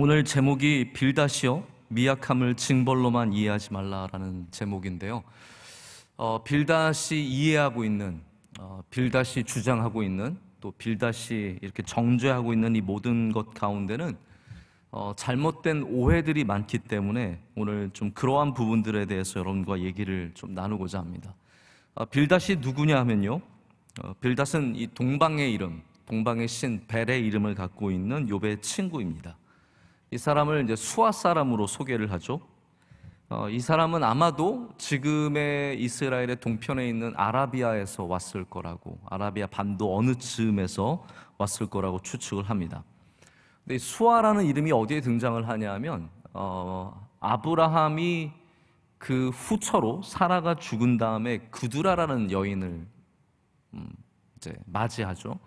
오늘 제목이 빌닷이요 미약함을 징벌로만 이해하지 말라라는 제목인데요. 빌닷이 이해하고 있는, 빌닷이 주장하고 있는, 또 빌닷이 이렇게 정죄하고 있는 이 모든 것 가운데는 잘못된 오해들이 많기 때문에 오늘 좀 그러한 부분들에 대해서 여러분과 얘기를 좀 나누고자 합니다. 빌닷이 누구냐 하면요, 빌닷은 이 동방의 이름, 동방의 신 벨의 이름을 갖고 있는 욥의 친구입니다. 이 사람을 이제 수아 사람으로 소개를 하죠. 이 사람은 아마도 지금의 이스라엘의 동편에 있는 아라비아에서 왔을 거라고, 아라비아 반도 어느 즈음에서 왔을 거라고 추측을 합니다. 근데 이 수아라는 이름이 어디에 등장을 하냐면 아브라함이 그 후처로 사라가 죽은 다음에 그두라라는 여인을 이제 맞이하죠.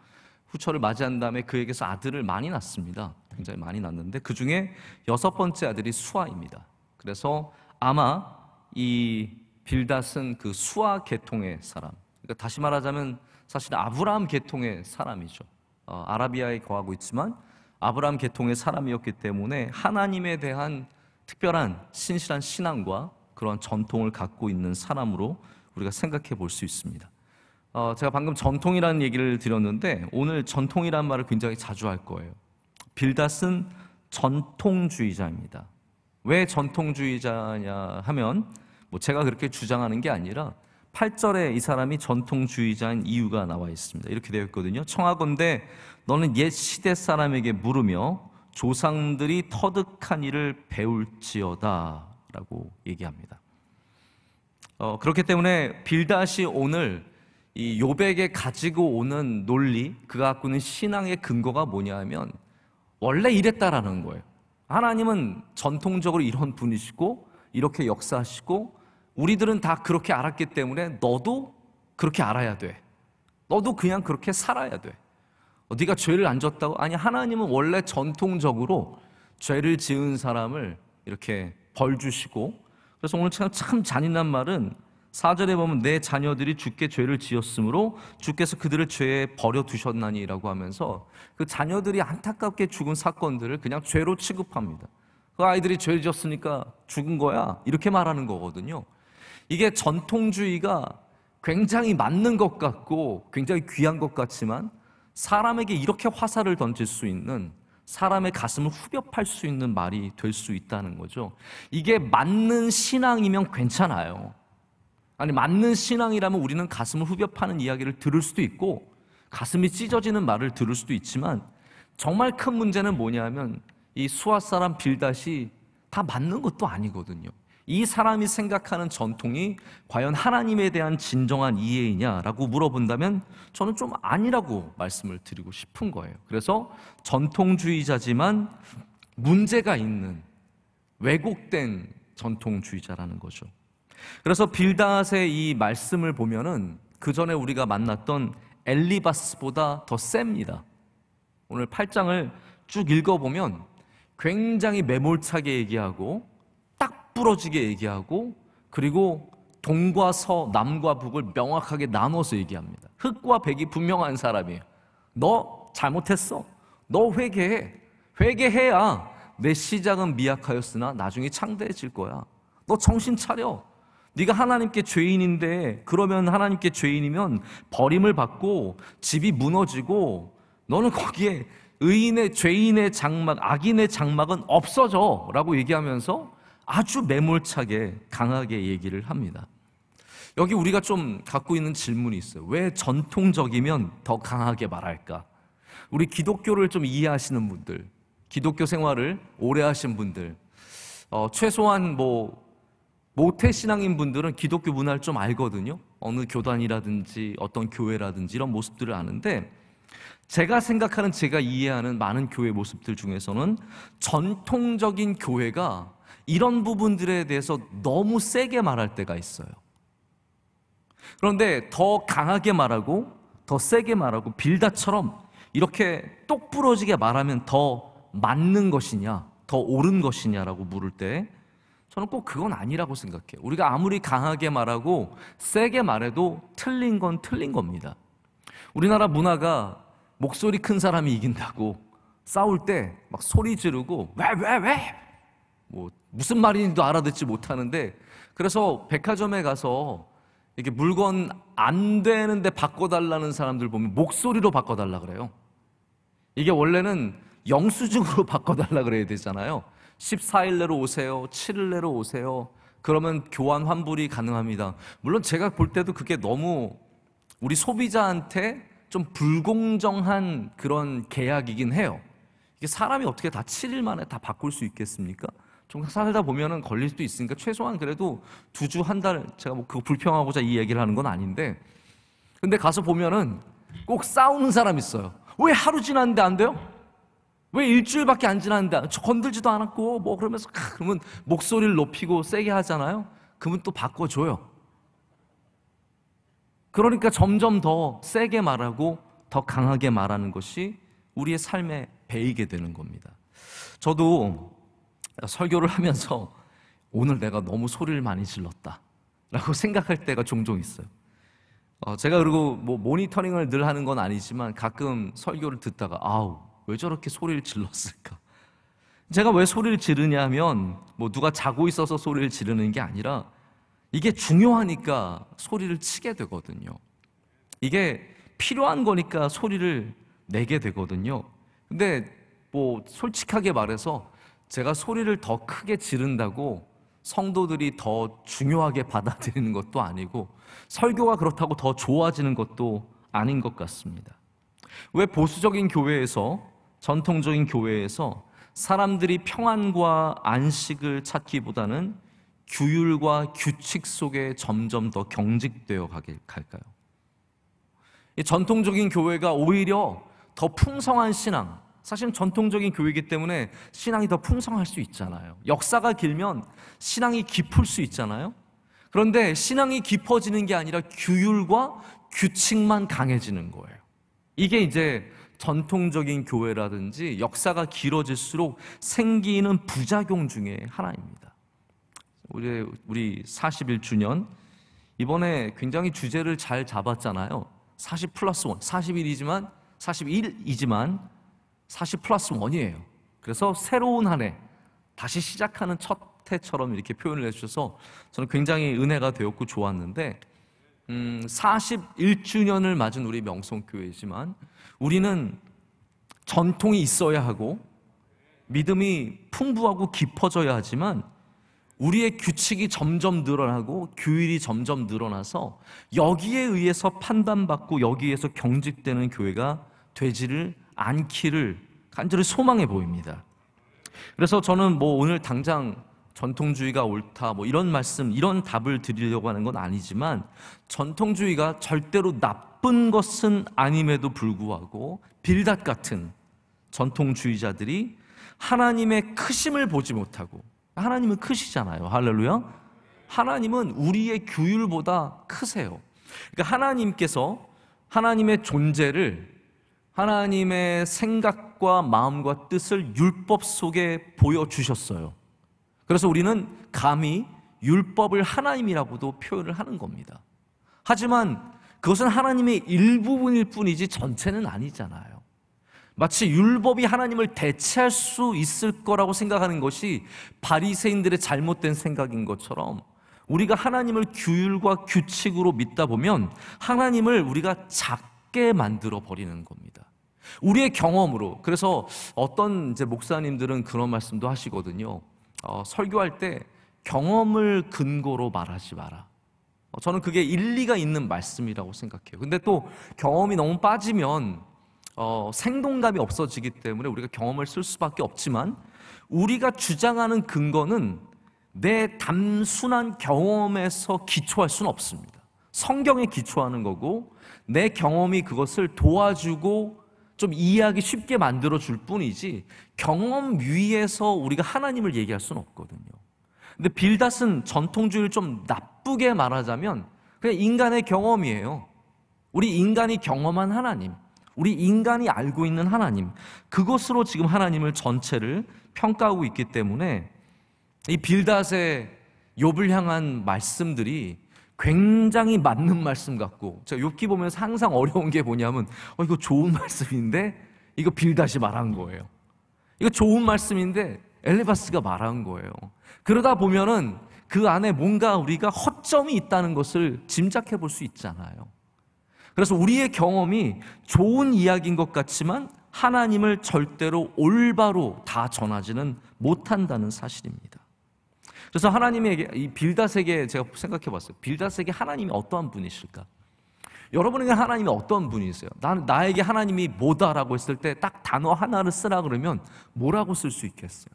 후처를 맞이한 다음에 그에게서 아들을 많이 낳습니다. 굉장히 많이 낳는데 그 중에 6번째 아들이 수아입니다. 그래서 아마 이 빌닷은 그 수아 계통의 사람, 그러니까 다시 말하자면 사실 아브라함 계통의 사람이죠. 아라비아에 거하고 있지만 아브라함 계통의 사람이었기 때문에 하나님에 대한 특별한 신실한 신앙과 그런 전통을 갖고 있는 사람으로 우리가 생각해 볼 수 있습니다. 제가 방금 전통이라는 얘기를 드렸는데 오늘 전통이라는 말을 굉장히 자주 할 거예요. 빌닷은 전통주의자입니다. 왜 전통주의자냐 하면 제가 그렇게 주장하는 게 아니라 8절에 이 사람이 전통주의자인 이유가 나와 있습니다. 이렇게 되어 있거든요. 청하건대 너는 옛 시대 사람에게 물으며 조상들이 터득한 일을 배울지어다 라고 얘기합니다. 그렇기 때문에 빌닷이 오늘 이 욥에게 가지고 오는 논리, 그가 갖고 있는 신앙의 근거가 뭐냐 하면 원래 이랬다라는 거예요. 하나님은 전통적으로 이런 분이시고 이렇게 역사하시고 우리들은 다 그렇게 알았기 때문에 너도 그렇게 알아야 돼. 너도 그냥 그렇게 살아야 돼. 네가 죄를 안 졌다고? 아니, 하나님은 원래 전통적으로 죄를 지은 사람을 이렇게 벌 주시고, 그래서 오늘 참 잔인한 말은 4절에 보면 내 자녀들이 주께 죄를 지었으므로 주께서 그들을 죄에 버려두셨나니 라고 하면서 그 자녀들이 안타깝게 죽은 사건들을 그냥 죄로 취급합니다. 그 아이들이 죄를 지었으니까 죽은 거야 이렇게 말하는 거거든요. 이게 전통주의가 굉장히 맞는 것 같고 굉장히 귀한 것 같지만 사람에게 이렇게 화살을 던질 수 있는, 사람의 가슴을 후벼 팔 수 있는 말이 될 수 있다는 거죠. 이게 맞는 신앙이면 괜찮아요. 아니, 맞는 신앙이라면 우리는 가슴을 후벼 파는 이야기를 들을 수도 있고 가슴이 찢어지는 말을 들을 수도 있지만 정말 큰 문제는 뭐냐면 이 수아 사람 빌닷이 다 맞는 것도 아니거든요. 이 사람이 생각하는 전통이 과연 하나님에 대한 진정한 이해이냐라고 물어본다면 저는 좀 아니라고 말씀을 드리고 싶은 거예요. 그래서 전통주의자지만 문제가 있는 왜곡된 전통주의자라는 거죠. 그래서 빌닷의 이 말씀을 보면은 그 전에 우리가 만났던 엘리바스보다 더 셉니다. 오늘 8장을 쭉 읽어보면 굉장히 매몰차게 얘기하고 딱 부러지게 얘기하고 그리고 동과 서, 남과 북을 명확하게 나눠서 얘기합니다. 흑과 백이 분명한 사람이에요. 너 잘못했어. 너 회개해. 회개해야 내 시작은 미약하였으나 나중에 창대해질 거야. 너 정신 차려. 네가 하나님께 죄인인데, 그러면 하나님께 죄인이면 버림을 받고 집이 무너지고 너는 거기에 의인의, 죄인의 장막, 악인의 장막은 없어져 라고 얘기하면서 아주 매몰차게 강하게 얘기를 합니다. 여기 우리가 좀 갖고 있는 질문이 있어요. 왜 전통적이면 더 강하게 말할까? 우리 기독교를 좀 이해하시는 분들, 기독교 생활을 오래 하신 분들, 최소한 모태신앙인 분들은 기독교 문화를 좀 알거든요. 어느 교단이라든지 어떤 교회라든지 이런 모습들을 아는데, 제가 생각하는, 제가 이해하는 많은 교회 모습들 중에서는 전통적인 교회가 이런 부분들에 대해서 너무 세게 말할 때가 있어요. 그런데 더 강하게 말하고 더 세게 말하고 빌닷처럼 이렇게 똑부러지게 말하면 더 맞는 것이냐, 더 옳은 것이냐라고 물을 때 저는 꼭 그건 아니라고 생각해요. 우리가 아무리 강하게 말하고 세게 말해도 틀린 건 틀린 겁니다. 우리나라 문화가 목소리 큰 사람이 이긴다고, 싸울 때 막 소리 지르고 왜? 뭐 무슨 말인지도 알아듣지 못하는데, 그래서 백화점에 가서 이게 물건 안 되는데 바꿔달라는 사람들 보면 목소리로 바꿔달라 그래요. 이게 원래는 영수증으로 바꿔달라 그래야 되잖아요. 14일 내로 오세요, 7일 내로 오세요. 그러면 교환 환불이 가능합니다. 물론 제가 볼 때도 그게 너무 우리 소비자한테 좀 불공정한 그런 계약이긴 해요. 이게 사람이 어떻게 다 7일 만에 다 바꿀 수 있겠습니까? 좀 살다 보면은 걸릴 수도 있으니까 최소한 그래도 2주, 한 달, 제가 뭐 그거 불평하고자 이 얘기를 하는 건 아닌데, 근데 가서 보면은 꼭 싸우는 사람 있어요. 왜 하루 지났는데 안 돼요? 왜 일주일밖에 안 지났는데 저 건들지도 않았고 뭐 그러면서 그러면 목소리를 높이고 세게 하잖아요. 그러면 또 바꿔줘요. 그러니까 점점 더 세게 말하고 더 강하게 말하는 것이 우리의 삶에 배이게 되는 겁니다. 저도 설교를 하면서 오늘 내가 너무 소리를 많이 질렀다 라고 생각할 때가 종종 있어요. 제가 그리고 뭐 모니터링을 늘 하는 건 아니지만 가끔 설교를 듣다가 아우 왜 저렇게 소리를 질렀을까? 제가 왜 소리를 지르냐 하면 뭐 누가 자고 있어서 소리를 지르는 게 아니라 이게 중요하니까 소리를 치게 되거든요. 이게 필요한 거니까 소리를 내게 되거든요. 근데 뭐 솔직하게 말해서 제가 소리를 더 크게 지른다고 성도들이 더 중요하게 받아들이는 것도 아니고 설교가 그렇다고 더 좋아지는 것도 아닌 것 같습니다. 왜 보수적인 교회에서, 전통적인 교회에서 사람들이 평안과 안식을 찾기보다는 규율과 규칙 속에 점점 더 경직되어 갈까요? 이 전통적인 교회가 오히려 더 풍성한 신앙, 사실은 전통적인 교회이기 때문에 신앙이 더 풍성할 수 있잖아요. 역사가 길면 신앙이 깊을 수 있잖아요. 그런데 신앙이 깊어지는 게 아니라 규율과 규칙만 강해지는 거예요. 이게 이제 전통적인 교회라든지 역사가 길어질수록 생기는 부작용 중에 하나입니다. 우리 41주년 이번에 굉장히 주제를 잘 잡았잖아요. 40 플러스 1, 41이지만 41이지만 40 플러스 1이에요. 그래서 새로운 한 해 다시 시작하는 첫 해처럼 이렇게 표현을 해주셔서 저는 굉장히 은혜가 되었고 좋았는데 41주년을 맞은 우리 명성교회지만 우리는 전통이 있어야 하고 믿음이 풍부하고 깊어져야 하지만 우리의 규칙이 점점 늘어나고 규율이 점점 늘어나서 여기에 의해서 판단받고 여기에서 경직되는 교회가 되지를 않기를 간절히 소망해 보입니다. 그래서 저는 뭐 오늘 당장 전통주의가 옳다 뭐 이런 말씀, 이런 답을 드리려고 하는 건 아니지만 전통주의가 절대로 나쁜 것은 아님에도 불구하고 빌닷 같은 전통주의자들이 하나님의 크심을 보지 못하고, 하나님은 크시잖아요. 할렐루야. 하나님은 우리의 규율보다 크세요. 그러니까 하나님께서 하나님의 존재를, 하나님의 생각과 마음과 뜻을 율법 속에 보여주셨어요. 그래서 우리는 감히 율법을 하나님이라고도 표현을 하는 겁니다. 하지만 그것은 하나님의 일부분일 뿐이지 전체는 아니잖아요. 마치 율법이 하나님을 대체할 수 있을 거라고 생각하는 것이 바리새인들의 잘못된 생각인 것처럼 우리가 하나님을 규율과 규칙으로 믿다 보면 하나님을 우리가 작게 만들어 버리는 겁니다. 우리의 경험으로. 그래서 어떤 이제 목사님들은 그런 말씀도 하시거든요. 설교할 때 경험을 근거로 말하지 마라. 저는 그게 일리가 있는 말씀이라고 생각해요. 근데 또 경험이 너무 빠지면 생동감이 없어지기 때문에 우리가 경험을 쓸 수밖에 없지만 우리가 주장하는 근거는 내 단순한 경험에서 기초할 수는 없습니다. 성경에 기초하는 거고 내 경험이 그것을 도와주고 좀 이해하기 쉽게 만들어줄 뿐이지 경험 위에서 우리가 하나님을 얘기할 수는 없거든요. 근데 빌닷은 전통주의를 좀 나쁘게 말하자면 그냥 인간의 경험이에요. 우리 인간이 경험한 하나님, 우리 인간이 알고 있는 하나님, 그것으로 지금 하나님을 전체를 평가하고 있기 때문에 이 빌닷의 욥을 향한 말씀들이 굉장히 맞는 말씀 같고, 제가 욥기 보면서 항상 어려운 게 뭐냐면 이거 좋은 말씀인데 이거 빌닷이 말한 거예요. 이거 좋은 말씀인데 엘리바스가 말한 거예요. 그러다 보면은 그 안에 뭔가 우리가 허점이 있다는 것을 짐작해 볼 수 있잖아요. 그래서 우리의 경험이 좋은 이야기인 것 같지만 하나님을 절대로 올바로 다 전하지는 못한다는 사실입니다. 그래서 하나님에게, 이 빌닷에게 제가 생각해 봤어요. 빌닷에게 하나님이 어떠한 분이실까? 여러분에게 하나님이 어떤 분이세요? 나에게 하나님이 뭐다라고 했을 때 딱 단어 하나를 쓰라 그러면 뭐라고 쓸 수 있겠어요?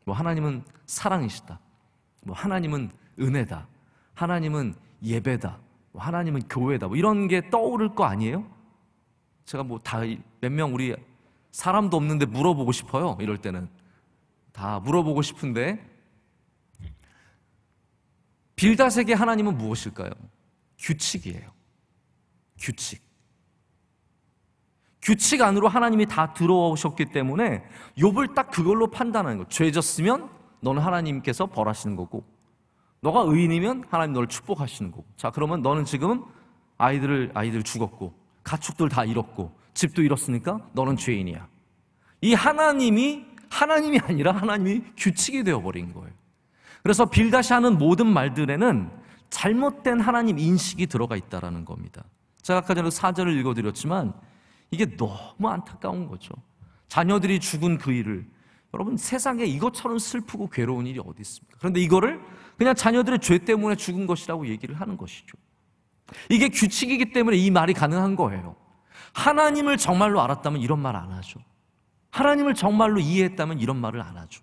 뭐 하나님은 사랑이시다, 뭐 하나님은 은혜다, 하나님은 예배다, 뭐 하나님은 교회다, 뭐 이런 게 떠오를 거 아니에요? 제가 뭐 다 몇 명 우리 사람도 없는데 물어보고 싶어요. 이럴 때는 다 물어보고 싶은데 빌닷에게 하나님은 무엇일까요? 규칙이에요. 규칙 안으로 하나님이 다 들어오셨기 때문에 욥을 딱 그걸로 판단하는 거예요. 죄졌으면 너는 하나님께서 벌하시는 거고, 너가 의인이면 하나님 너를 축복하시는 거고. 자, 그러면 너는 지금 아이들 죽었고 가축들 다 잃었고 집도 잃었으니까 너는 죄인이야. 이 하나님이 아니라 하나님이 규칙이 되어버린 거예요. 그래서 빌닷이 하는 모든 말들에는 잘못된 하나님 인식이 들어가 있다는 겁니다. 제가 아까 전에 4절을 읽어드렸지만 이게 너무 안타까운 거죠. 자녀들이 죽은 그 일을, 여러분 세상에 이것처럼 슬프고 괴로운 일이 어디 있습니까? 그런데 이거를 그냥 자녀들의 죄 때문에 죽은 것이라고 얘기를 하는 것이죠. 이게 규칙이기 때문에 이 말이 가능한 거예요. 하나님을 정말로 알았다면 이런 말 안 하죠. 하나님을 정말로 이해했다면 이런 말을 안 하죠.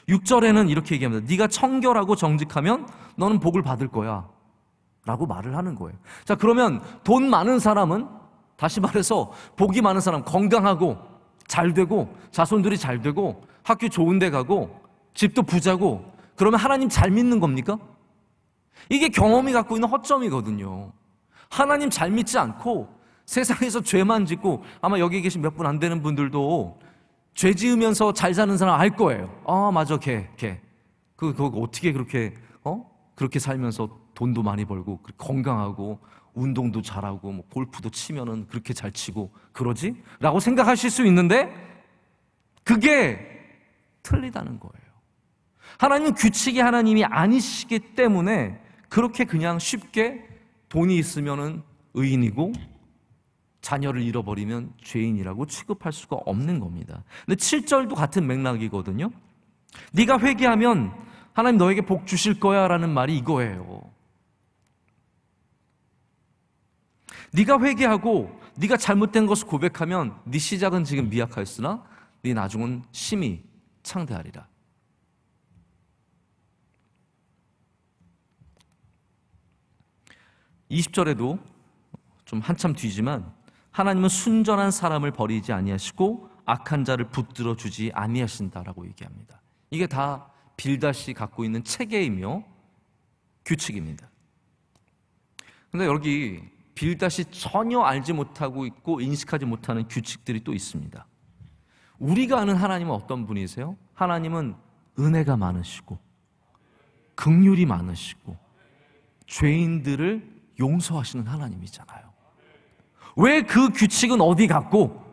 6절에는 이렇게 얘기합니다. 네가 청결하고 정직하면 너는 복을 받을 거야 라고 말을 하는 거예요. 자, 그러면 돈 많은 사람은, 다시 말해서 복이 많은 사람, 건강하고 잘 되고 자손들이 잘 되고 학교 좋은 데 가고 집도 부자고, 그러면 하나님 잘 믿는 겁니까? 이게 경험이 갖고 있는 허점이거든요. 하나님 잘 믿지 않고 세상에서 죄만 짓고, 아마 여기 계신 몇 분 안 되는 분들도 죄 지으면서 잘 사는 사람 알 거예요. 아, 맞아, 걔. 그거 어떻게 그렇게 살면서 돈도 많이 벌고 건강하고 운동도 잘하고 뭐 골프도 치면은 그렇게 잘 치고 그러지? 라고 생각하실 수 있는데 그게 틀리다는 거예요. 하나님은 규칙이 하나님이 아니시기 때문에 그렇게 그냥 쉽게 돈이 있으면은 의인이고 자녀를 잃어버리면 죄인이라고 취급할 수가 없는 겁니다. 근데 7절도 같은 맥락이거든요. 네가 회개하면 하나님 너에게 복 주실 거야 라는 말이 이거예요. 네가 회개하고 네가 잘못된 것을 고백하면 네 시작은 지금 미약하였으나 네 나중은 심히 창대하리라. (20절에도) 좀 한참 뒤지만 하나님은 순전한 사람을 버리지 아니하시고 악한 자를 붙들어 주지 아니하신다라고 얘기합니다. 이게 다 빌닷이 갖고 있는 체계이며 규칙입니다. 그런데 여기 빌닷이 전혀 알지 못하고 있고 인식하지 못하는 규칙들이 또 있습니다. 우리가 아는 하나님은 어떤 분이세요? 하나님은 은혜가 많으시고 긍휼이 많으시고 죄인들을 용서하시는 하나님이잖아요. 왜 그 규칙은 어디 갖고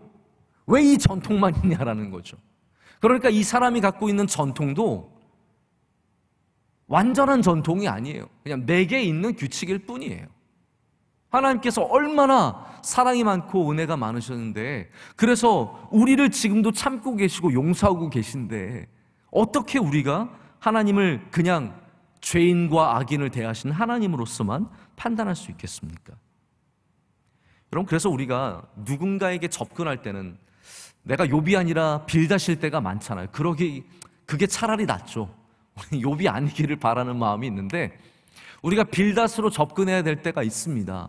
왜 이 전통만 있냐라는 거죠. 그러니까 이 사람이 갖고 있는 전통도 완전한 전통이 아니에요. 그냥 내게 있는 규칙일 뿐이에요. 하나님께서 얼마나 사랑이 많고 은혜가 많으셨는데, 그래서 우리를 지금도 참고 계시고 용서하고 계신데 어떻게 우리가 하나님을 그냥 죄인과 악인을 대하시는 하나님으로서만 판단할 수 있겠습니까? 여러분, 그래서 우리가 누군가에게 접근할 때는 내가 욥이 아니라 빌닷일 때가 많잖아요. 그게 차라리 낫죠. 욥이 아니기를 바라는 마음이 있는데 우리가 빌닷으로 접근해야 될 때가 있습니다.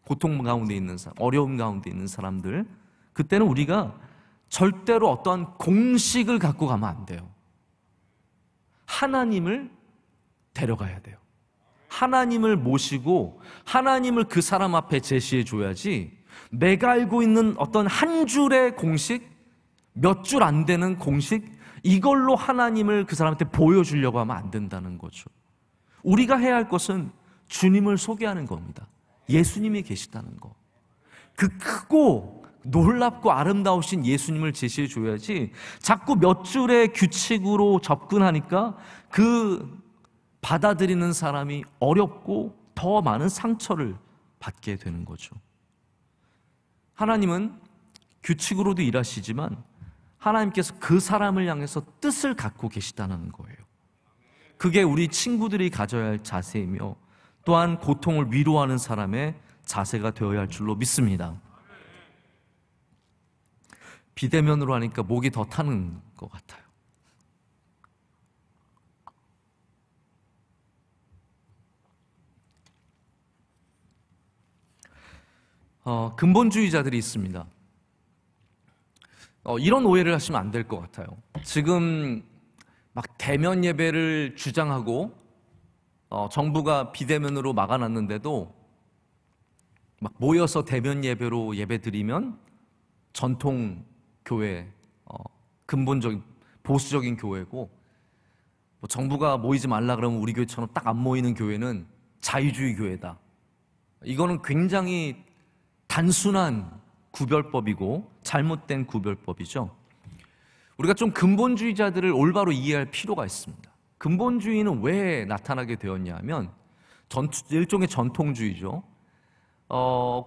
고통 가운데 있는 사람, 어려움 가운데 있는 사람들, 그때는 우리가 절대로 어떠한 공식을 갖고 가면 안 돼요. 하나님을 데려가야 돼요. 하나님을 모시고 하나님을 그 사람 앞에 제시해 줘야지, 내가 알고 있는 어떤 한 줄의 공식, 몇 줄 안 되는 공식, 이걸로 하나님을 그 사람한테 보여주려고 하면 안 된다는 거죠. 우리가 해야 할 것은 주님을 소개하는 겁니다. 예수님이 계시다는 거. 그 크고 놀랍고 아름다우신 예수님을 제시해 줘야지 자꾸 몇 줄의 규칙으로 접근하니까 그 받아들이는 사람이 어렵고 더 많은 상처를 받게 되는 거죠. 하나님은 규칙으로도 일하시지만 하나님께서 그 사람을 향해서 뜻을 갖고 계시다는 거예요. 그게 우리 친구들이 가져야 할 자세이며 또한 고통을 위로하는 사람의 자세가 되어야 할 줄로 믿습니다. 비대면으로 하니까 목이 더 타는 것 같아요. 근본주의자들이 있습니다. 이런 오해를 하시면 안 될 것 같아요. 지금 막 대면 예배를 주장하고 정부가 비대면으로 막아놨는데도 막 모여서 대면 예배로 예배드리면 전통 교회, 근본적인 보수적인 교회고, 뭐 정부가 모이지 말라 그러면 우리 교회처럼 딱 안 모이는 교회는 자유주의 교회다. 이거는 굉장히 단순한 구별법이고 잘못된 구별법이죠. 우리가 좀 근본주의자들을 올바로 이해할 필요가 있습니다. 근본주의는 왜 나타나게 되었냐 하면 일종의 전통주의죠.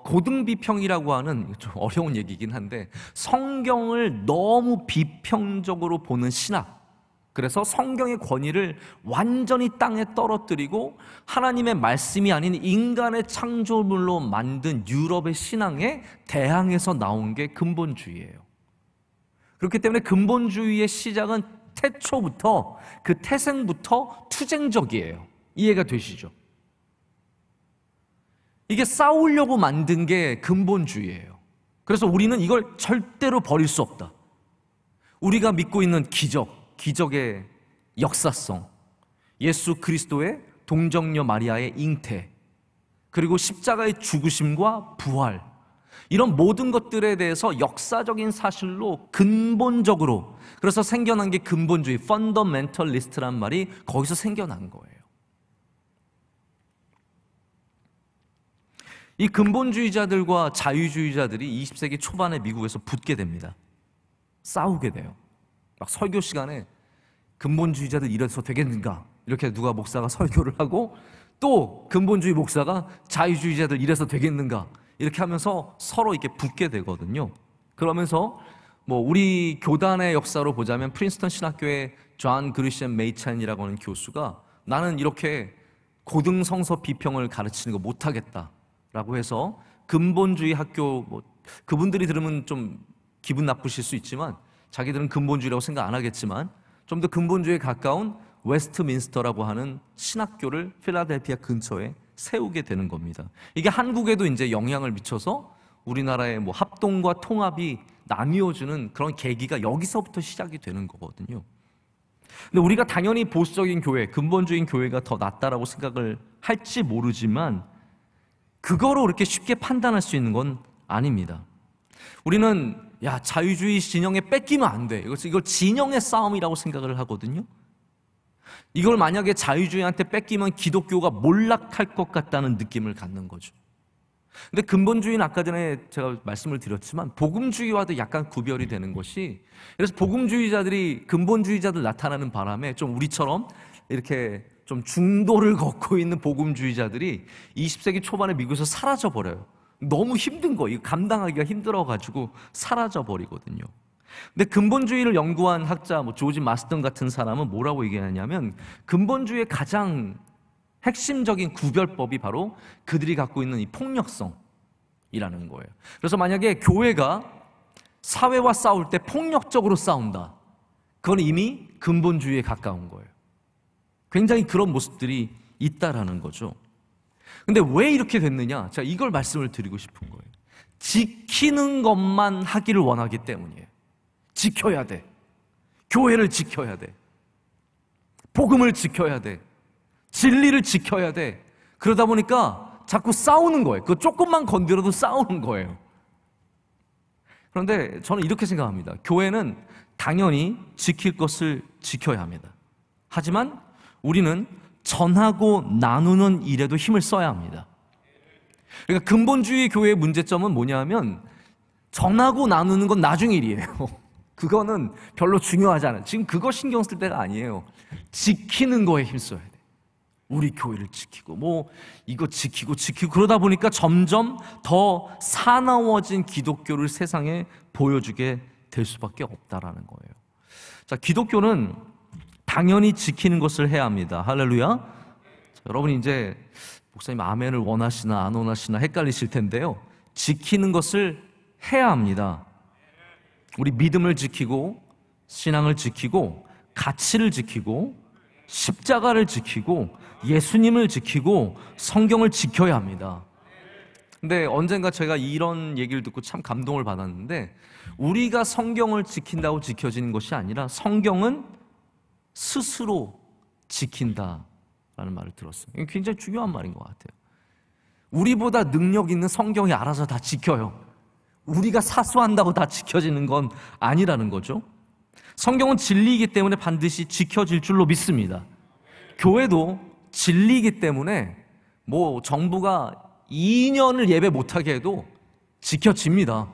고등비평이라고 하는 좀 어려운 얘기긴 한데 성경을 너무 비평적으로 보는 신학, 그래서 성경의 권위를 완전히 땅에 떨어뜨리고 하나님의 말씀이 아닌 인간의 창조물로 만든 유럽의 신앙에 대항해서 나온 게 근본주의예요. 그렇기 때문에 근본주의의 시작은 태초부터, 그 태생부터 투쟁적이에요. 이해가 되시죠? 이게 싸우려고 만든 게 근본주의예요. 그래서 우리는 이걸 절대로 버릴 수 없다. 우리가 믿고 있는 기적의 역사성, 예수 그리스도의 동정녀 마리아의 잉태, 그리고 십자가의 죽으심과 부활, 이런 모든 것들에 대해서 역사적인 사실로 근본적으로, 그래서 생겨난 게 근본주의, 펀더멘털리스트란 말이 거기서 생겨난 거예요. 이 근본주의자들과 자유주의자들이 20세기 초반에 미국에서 붙게 됩니다. 싸우게 돼요. 막 설교 시간에 근본주의자들 이래서 되겠는가? 이렇게 누가 목사가 설교를 하고, 또 근본주의 목사가 자유주의자들 이래서 되겠는가? 이렇게 하면서 서로 이렇게 붙게 되거든요. 그러면서 뭐 우리 교단의 역사로 보자면 프린스턴 신학교의 존 그리션 메이찬이라고 하는 교수가 나는 이렇게 고등성서 비평을 가르치는 거 못하겠다라고 해서 근본주의 학교, 뭐 그분들이 들으면 좀 기분 나쁘실 수 있지만 자기들은 근본주의라고 생각 안 하겠지만 좀 더 근본주의에 가까운 웨스트민스터라고 하는 신학교를 필라델피아 근처에 세우게 되는 겁니다. 이게 한국에도 이제 영향을 미쳐서 우리나라의 뭐 합동과 통합이 나뉘어지는 그런 계기가 여기서부터 시작이 되는 거거든요. 근데 우리가 당연히 보수적인 교회, 근본주의인 교회가 더 낫다라고 생각을 할지 모르지만 그거로 그렇게 쉽게 판단할 수 있는 건 아닙니다. 우리는 자유주의 진영에 뺏기면 안 돼. 이걸 진영의 싸움이라고 생각을 하거든요. 이걸 만약에 자유주의한테 뺏기면 기독교가 몰락할 것 같다는 느낌을 갖는 거죠. 근데 근본주의는 아까 전에 제가 말씀을 드렸지만 복음주의와도 약간 구별이 되는 것이, 그래서 복음주의자들이 근본주의자들 나타나는 바람에 좀 우리처럼 이렇게 좀 중도를 걷고 있는 복음주의자들이 20세기 초반에 미국에서 사라져 버려요. 너무 힘든 거, 이거 감당하기가 힘들어가지고 사라져 버리거든요. 근데 근본주의를 연구한 학자 조지 마스턴 같은 사람은 뭐라고 얘기하냐면 근본주의의 가장 핵심적인 구별법이 바로 그들이 갖고 있는 이 폭력성이라는 거예요. 그래서 만약에 교회가 사회와 싸울 때 폭력적으로 싸운다, 그건 이미 근본주의에 가까운 거예요. 굉장히 그런 모습들이 있다라는 거죠. 근데 왜 이렇게 됐느냐? 제가 이걸 말씀을 드리고 싶은 거예요. 지키는 것만 하기를 원하기 때문이에요. 지켜야 돼. 교회를 지켜야 돼. 복음을 지켜야 돼. 진리를 지켜야 돼. 그러다 보니까 자꾸 싸우는 거예요. 그 조금만 건드려도 싸우는 거예요. 그런데 저는 이렇게 생각합니다. 교회는 당연히 지킬 것을 지켜야 합니다. 하지만 우리는 전하고 나누는 일에도 힘을 써야 합니다. 그러니까 근본주의 교회의 문제점은 뭐냐면 전하고 나누는 건 나중 일이에요. 그거는 별로 중요하지 않아요. 지금 그거 신경 쓸 때가 아니에요. 지키는 거에 힘써야 돼요. 우리 교회를 지키고 이거 지키고 그러다 보니까 점점 더 사나워진 기독교를 세상에 보여주게 될 수밖에 없다라는 거예요. 자, 기독교는 당연히 지키는 것을 해야 합니다. 할렐루야. 자, 여러분이 이제 목사님 아멘을 원하시나 안 원하시나 헷갈리실 텐데요. 지키는 것을 해야 합니다. 우리 믿음을 지키고 신앙을 지키고 가치를 지키고 십자가를 지키고 예수님을 지키고 성경을 지켜야 합니다. 근데 언젠가 제가 이런 얘기를 듣고 참 감동을 받았는데, 우리가 성경을 지킨다고 지켜지는 것이 아니라 성경은 스스로 지킨다라는 말을 들었어요. 이게 굉장히 중요한 말인 것 같아요. 우리보다 능력 있는 성경이 알아서 다 지켜요. 우리가 사수한다고 다 지켜지는 건 아니라는 거죠. 성경은 진리이기 때문에 반드시 지켜질 줄로 믿습니다. 교회도 진리이기 때문에 정부가 2년을 예배 못하게 해도 지켜집니다.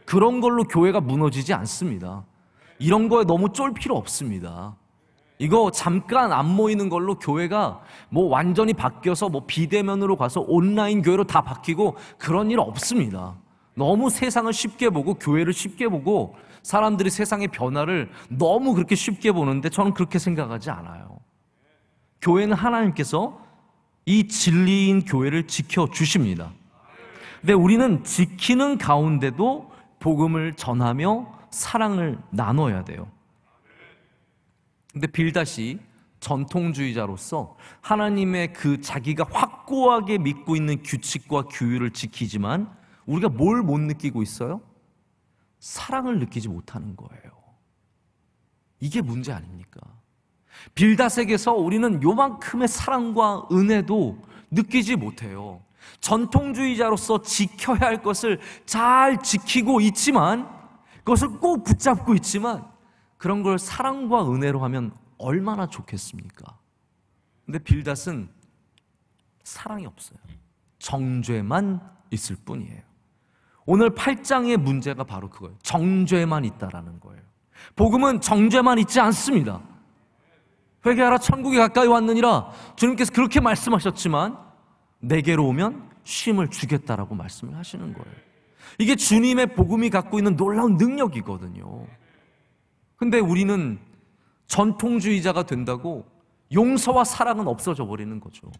그런 걸로 교회가 무너지지 않습니다. 이런 거에 너무 쫄 필요 없습니다. 이거 잠깐 안 모이는 걸로 교회가 완전히 바뀌어서 비대면으로 가서 온라인 교회로 다 바뀌고 그런 일 없습니다. 너무 세상을 쉽게 보고 교회를 쉽게 보고 사람들이 세상의 변화를 너무 그렇게 쉽게 보는데 저는 그렇게 생각하지 않아요. 교회는 하나님께서 이 진리인 교회를 지켜주십니다. 근데 우리는 지키는 가운데도 복음을 전하며 사랑을 나눠야 돼요. 근데 빌닷이 전통주의자로서 하나님의 그 자기가 확고하게 믿고 있는 규칙과 규율을 지키지만 우리가 뭘 못 느끼고 있어요? 사랑을 느끼지 못하는 거예요. 이게 문제 아닙니까? 빌닷에게서 우리는 요만큼의 사랑과 은혜도 느끼지 못해요. 전통주의자로서 지켜야 할 것을 잘 지키고 있지만, 그것을 꼭 붙잡고 있지만 그런 걸 사랑과 은혜로 하면 얼마나 좋겠습니까? 근데 빌닷은 사랑이 없어요. 정죄만 있을 뿐이에요. 오늘 8장의 문제가 바로 그거예요. 정죄만 있다라는 거예요. 복음은 정죄만 있지 않습니다. 회개하라, 천국이 가까이 왔느니라. 주님께서 그렇게 말씀하셨지만 내게로 오면 쉼을 주겠다라고 말씀을 하시는 거예요. 이게 주님의 복음이 갖고 있는 놀라운 능력이거든요. 근데 우리는 전통주의자가 된다고 용서와 사랑은 없어져 버리는 거죠.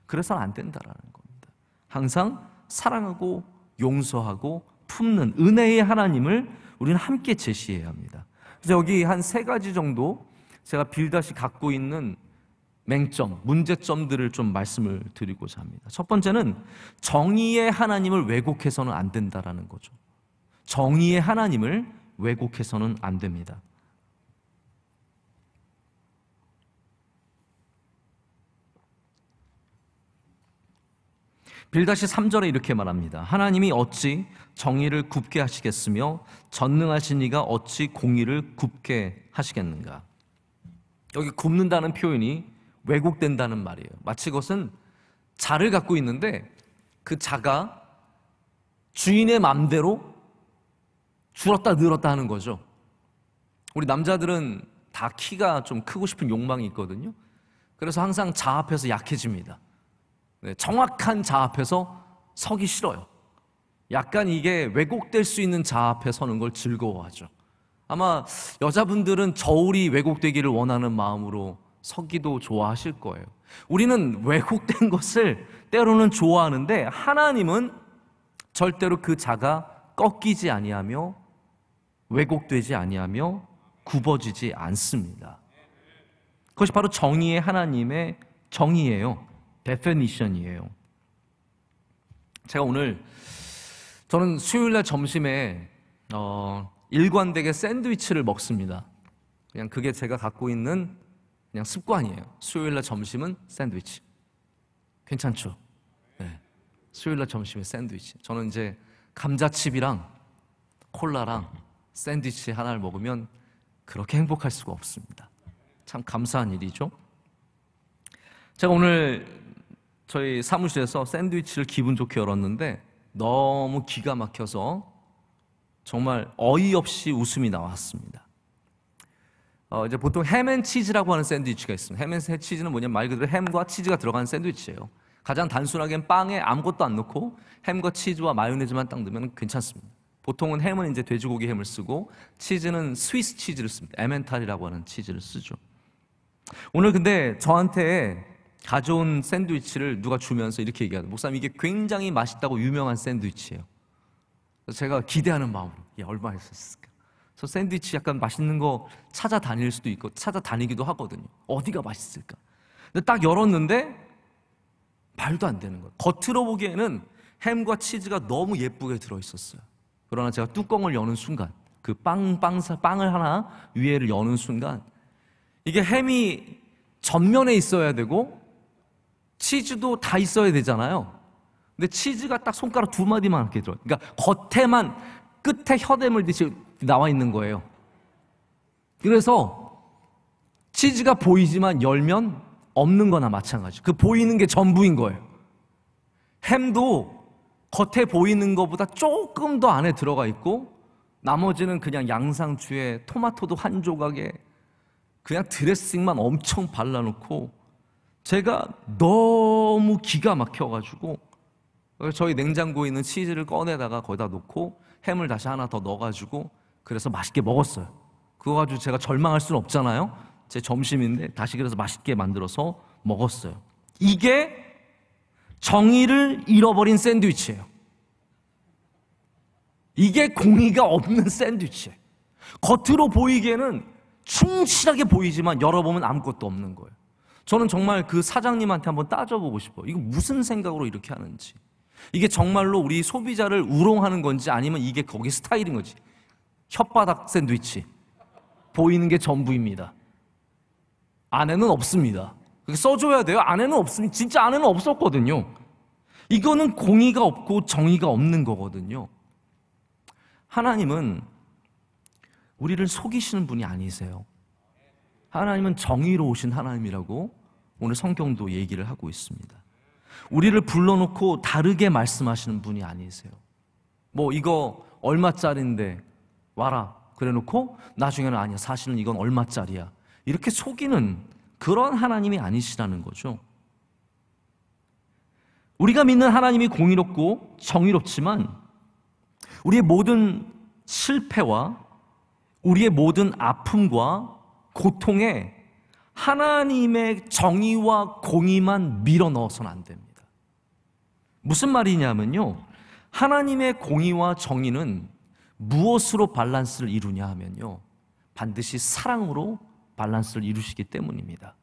그래서는 안 된다라는 겁니다. 항상 사랑하고 용서하고 품는 은혜의 하나님을 우리는 함께 제시해야 합니다. 그래서 여기 한 3가지 정도 제가 빌닷이 갖고 있는 맹점, 문제점들을 좀 말씀을 드리고자 합니다. 첫 번째는 정의의 하나님을 왜곡해서는 안 된다라는 거죠. 정의의 하나님을 왜곡해서는 안 됩니다. 빌닷이 3절에 이렇게 말합니다. 하나님이 어찌 정의를 굽게 하시겠으며 전능하신 이가 어찌 공의를 굽게 하시겠는가. 여기 굽는다는 표현이 왜곡된다는 말이에요. 마치 그것은 자를 갖고 있는데 그 자가 주인의 맘대로 줄었다 늘었다 하는 거죠. 우리 남자들은 다 키가 좀 크고 싶은 욕망이 있거든요. 그래서 항상 자 앞에서 약해집니다. 정확한 자 앞에서 서기 싫어요. 약간 이게 왜곡될 수 있는 자 앞에 서는 걸 즐거워하죠. 아마 여자분들은 저울이 왜곡되기를 원하는 마음으로 서기도 좋아하실 거예요. 우리는 왜곡된 것을 때로는 좋아하는데 하나님은 절대로 그 자가 꺾이지 아니하며 왜곡되지 아니하며 굽어지지 않습니다. 그것이 바로 정의의 하나님의 정의예요. 데피니션이에요. 제가 오늘 저는 수요일날 점심에 일관되게 샌드위치를 먹습니다. 그냥 그게 제가 갖고 있는 그냥 습관이에요. 수요일날 점심은 샌드위치. 괜찮죠? 네. 수요일날 점심에 샌드위치. 저는 이제 감자칩이랑 콜라랑 샌드위치 하나를 먹으면 그렇게 행복할 수가 없습니다. 참 감사한 일이죠. 제가 오늘 저희 사무실에서 샌드위치를 기분 좋게 열었는데 너무 기가 막혀서 정말 어이없이 웃음이 나왔습니다. 이제 보통 햄앤치즈라고 하는 샌드위치가 있습니다. 햄앤치즈는 뭐냐면 말 그대로 햄과 치즈가 들어간 샌드위치예요. 가장 단순하게는 빵에 아무것도 안 넣고 햄과 치즈와 마요네즈만 딱 넣으면 괜찮습니다. 보통은 햄은 이제 돼지고기 햄을 쓰고 치즈는 스위스 치즈를 씁니다. 에멘탈이라고 하는 치즈를 쓰죠. 오늘 근데 저한테 가져온 샌드위치를 누가 주면서 이렇게 얘기하더라고요. 목사님, 이게 굉장히 맛있다고 유명한 샌드위치예요. 그래서 제가 기대하는 마음으로 얼마나 있었을까. 저 샌드위치 약간 맛있는 거 찾아다닐 수도 있고 찾아다니기도 하거든요. 어디가 맛있을까. 근데 딱 열었는데 말도 안 되는 거예요. 겉으로 보기에는 햄과 치즈가 너무 예쁘게 들어있었어요. 그러나 제가 뚜껑을 여는 순간, 그 빵을 하나 위에를 여는 순간, 이게 햄이 전면에 있어야 되고 치즈도 다 있어야 되잖아요. 근데 치즈가 딱 손가락 2마디만 이렇게 들어요. 그러니까 겉에만, 끝에 혀대물듯이 나와 있는 거예요. 그래서 치즈가 보이지만 열면 없는 거나 마찬가지. 그 보이는 게 전부인 거예요. 햄도 겉에 보이는 것보다 조금 더 안에 들어가 있고 나머지는 그냥 양상추에 토마토도 한 조각에 그냥 드레싱만 엄청 발라놓고, 제가 너무 기가 막혀가지고 저희 냉장고에 있는 치즈를 꺼내다가 거기다 놓고 햄을 다시 하나 더 넣어가지고 그래서 맛있게 먹었어요. 그거 가지고 제가 절망할 수는 없잖아요. 제 점심인데 다시 그래서 맛있게 만들어서 먹었어요. 이게 정의를 잃어버린 샌드위치예요. 이게 공의가 없는 샌드위치예요. 겉으로 보이기에는 충실하게 보이지만 열어보면 아무것도 없는 거예요. 저는 정말 그 사장님한테 한번 따져보고 싶어요. 이거 무슨 생각으로 이렇게 하는지. 이게 정말로 우리 소비자를 우롱하는 건지 아니면 이게 거기 스타일인 거지. 혓바닥 샌드위치. 보이는 게 전부입니다. 안에는 없습니다. 써줘야 돼요. 안에는 없습니다. 진짜 안에는 없었거든요. 이거는 공의가 없고 정의가 없는 거거든요. 하나님은 우리를 속이시는 분이 아니세요. 하나님은 정의로우신 하나님이라고 오늘 성경도 얘기를 하고 있습니다. 우리를 불러놓고 다르게 말씀하시는 분이 아니세요. 뭐 이거 얼마짜리인데 와라 그래 놓고 나중에는 아니야, 사실은 이건 얼마짜리야, 이렇게 속이는 그런 하나님이 아니시라는 거죠. 우리가 믿는 하나님이 공의롭고 정의롭지만 우리의 모든 실패와 우리의 모든 아픔과 고통에 하나님의 정의와 공의만 밀어 넣어서는 안 됩니다. 무슨 말이냐면요, 하나님의 공의와 정의는 무엇으로 밸런스를 이루냐 하면요, 반드시 사랑으로 밸런스를 이루시기 때문입니다.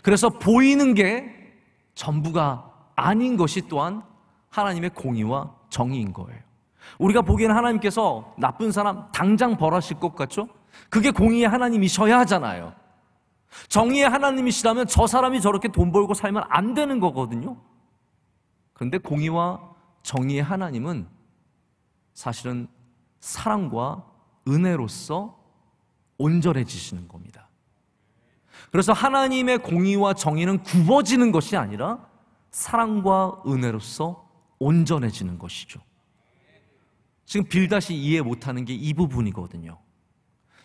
그래서 보이는 게 전부가 아닌 것이 또한 하나님의 공의와 정의인 거예요. 우리가 보기에는 하나님께서 나쁜 사람 당장 벌하실 것 같죠? 그게 공의의 하나님이셔야 하잖아요. 정의의 하나님이시라면 저 사람이 저렇게 돈 벌고 살면 안 되는 거거든요. 그런데 공의와 정의의 하나님은 사실은 사랑과 은혜로서 온전해지시는 겁니다. 그래서 하나님의 공의와 정의는 굽어지는 것이 아니라 사랑과 은혜로서 온전해지는 것이죠. 지금 빌닷이 이해 못하는 게 이 부분이거든요.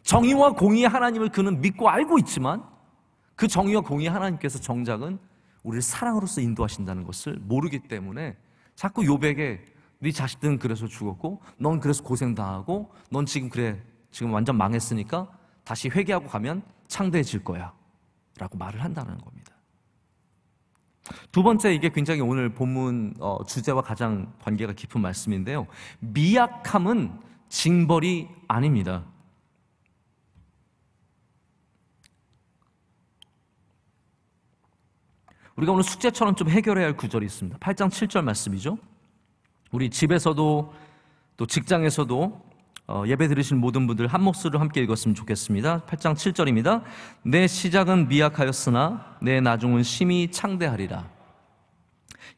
정의와 공의의 하나님을 그는 믿고 알고 있지만 그 정의와 공의의 하나님께서 정작은 우리를 사랑으로서 인도하신다는 것을 모르기 때문에 자꾸 욥에게 네 자식들은 그래서 죽었고 넌 그래서 고생당하고 넌 지금 그래 지금 완전 망했으니까 다시 회개하고 가면 창대해질 거야 라고 말을 한다는 겁니다. 두 번째, 이게 굉장히 오늘 본문 주제와 가장 관계가 깊은 말씀인데요, 미약함은 징벌이 아닙니다. 우리가 오늘 숙제처럼 좀 해결해야 할 구절이 있습니다. 8장 7절 말씀이죠. 우리 집에서도 또 직장에서도 예배 드리신 모든 분들 한 목소리로 함께 읽었으면 좋겠습니다. 8장 7절입니다. 내 시작은 미약하였으나 내 나중은 심히 창대하리라.